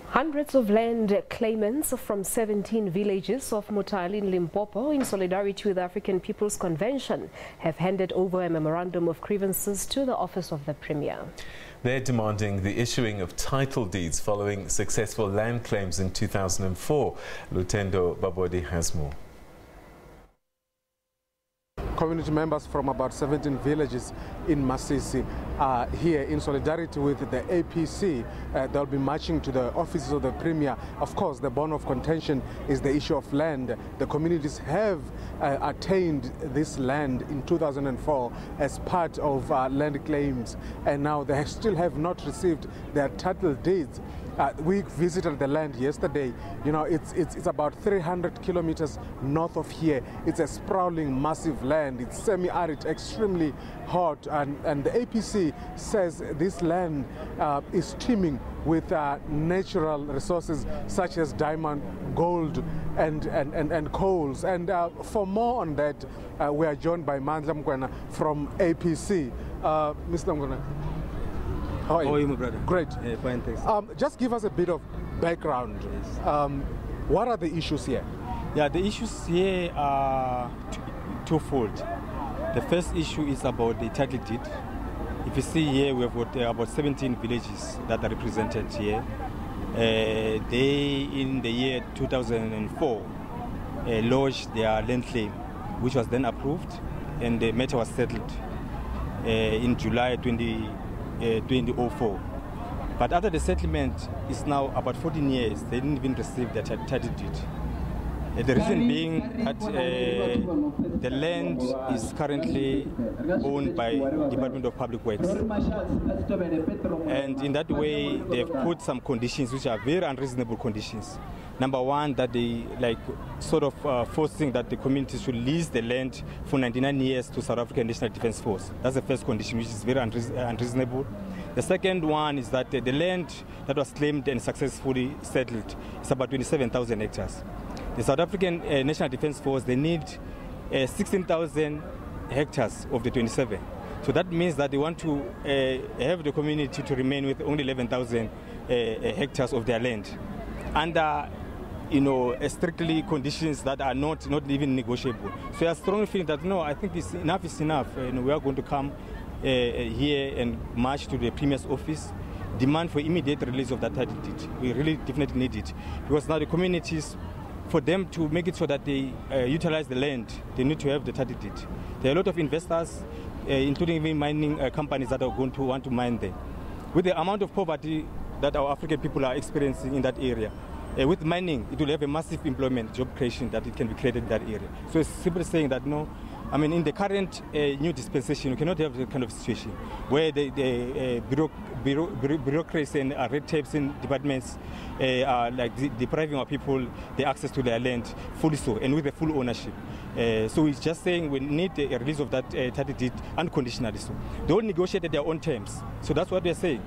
Hundreds of land claimants from 17 villages of Mutale in Limpopo, in solidarity with the African People's Convention, have handed over a memorandum of grievances to the Office of the Premier. They're demanding the issuing of title deeds following successful land claims in 2004. Lutendo Bobodi has more. Community members from about 17 villages in Masisi are here in solidarity with the APC. They'll be marching to the offices of the Premier. Of course, the bone of contention is the issue of land. The communities have attained this land in 2004 as part of land claims, and now they still have not received their title deeds. We visited the land yesterday. You know, it's about 300 kilometers north of here. It's a sprawling, massive land. It's semi-arid, extremely hot, and the APC says this land is teeming with natural resources such as diamond, gold, and coals. And for more on that, we are joined by Mandla Mkwena from APC. Mr. Mkwena, how are you, my brother? Great. Yeah, fine, thanks. Just give us a bit of background. Yes. What are the issues here? Yeah, the issues here are twofold. The first issue is about the title deed. If you see here, we have got about 17 villages that are represented here. They, in the year 2004, lodged their land claim, which was then approved, and the matter was settled in July 2004. But after the settlement is now about 14 years, they didn't even receive their title deed. The reason being that the land is currently owned by Department of Public Works. And in that way, they've put some conditions which are very unreasonable conditions. Number one, that they forcing that the community should lease the land for 99 years to South African National Defence Force. That's the first condition, which is very unreasonable. The second one is that the land that was claimed and successfully settled is about 27,000 hectares. The South African National Defence Force, they need 16,000 hectares of the 27. So that means that they want to have the community to remain with only 11,000 hectares of their land. Under strictly conditions that are not even negotiable. So I strongly feel that, no, I think enough is enough. We are going to come here and march to the Premier's office, demand for immediate release of that title deed. We really definitely need it. Because now the communities, for them to make it so that they utilize the land, they need to have the title deed. There are a lot of investors, including even mining companies, that are going to want to mine there. With the amount of poverty that our African people are experiencing in that area, with mining, it will have a massive employment, job creation that it can be created in that area. So it's simply saying that, no, I mean, in the current new dispensation, we cannot have that kind of situation where the bureaucracy and red tapes in departments are like depriving our people the access to their land fully so, and with the full ownership. So it's just saying we need a release of that title deed unconditionally so. They all negotiate at their own terms. So that's what they're saying.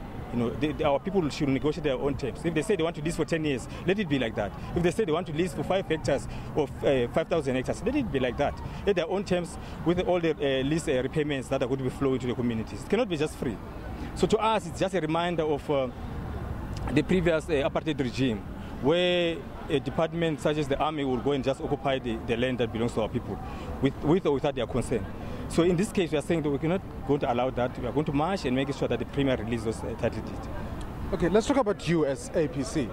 Our people should negotiate their own terms. If they say they want to lease for 10 years, let it be like that. If they say they want to lease for 5 hectares or 5,000 hectares, let it be like that. At their own terms, with all the lease repayments that are going to be flowing to the communities. It cannot be just free. So to us, it's just a reminder of the previous apartheid regime, where a department such as the army will go and just occupy the land that belongs to our people, with or without their consent. So in this case, we are saying that we're not going to allow that. We are going to march and make sure that the Premier releases those title deeds. Okay, let's talk about you as APC.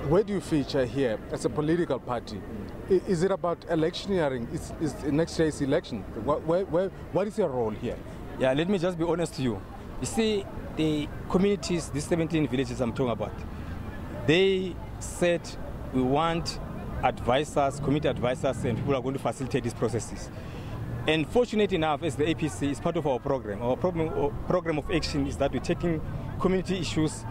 Where do you feature here as a political party? Is it about electioneering? Is next year's election? What is your role here? Yeah, let me just be honest to you. You see, the communities, these 17 villages I'm talking about, they said we want advisors, community advisors, and people who are going to facilitate these processes. And fortunate enough, as the APC is part of our program of action is that we're taking community issues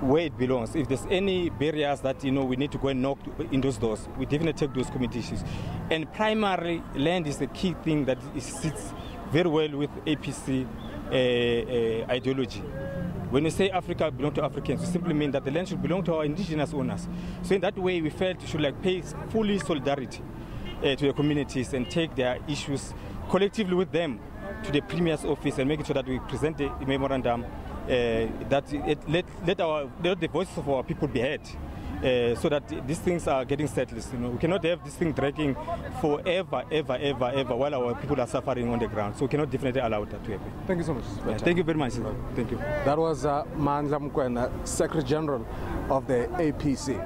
where it belongs. If there's any barriers that we need to go and knock in those doors, we definitely take those community issues. And primarily, land is the key thing that sits very well with APC ideology. When we say Africa belongs to Africans, we simply mean that the land should belong to our indigenous owners. So in that way, we felt we should pay fully solidarity to the communities and take their issues collectively with them to the Premier's office and making sure that we present the memorandum let the voices of our people be heard. So that these things are getting settled. We cannot have this thing dragging forever, ever, while our people are suffering on the ground. So we cannot definitely allow that to happen. Thank you so much. Thank you very much. Thank you. That was Mandla Mkwena, Secretary General of the APC.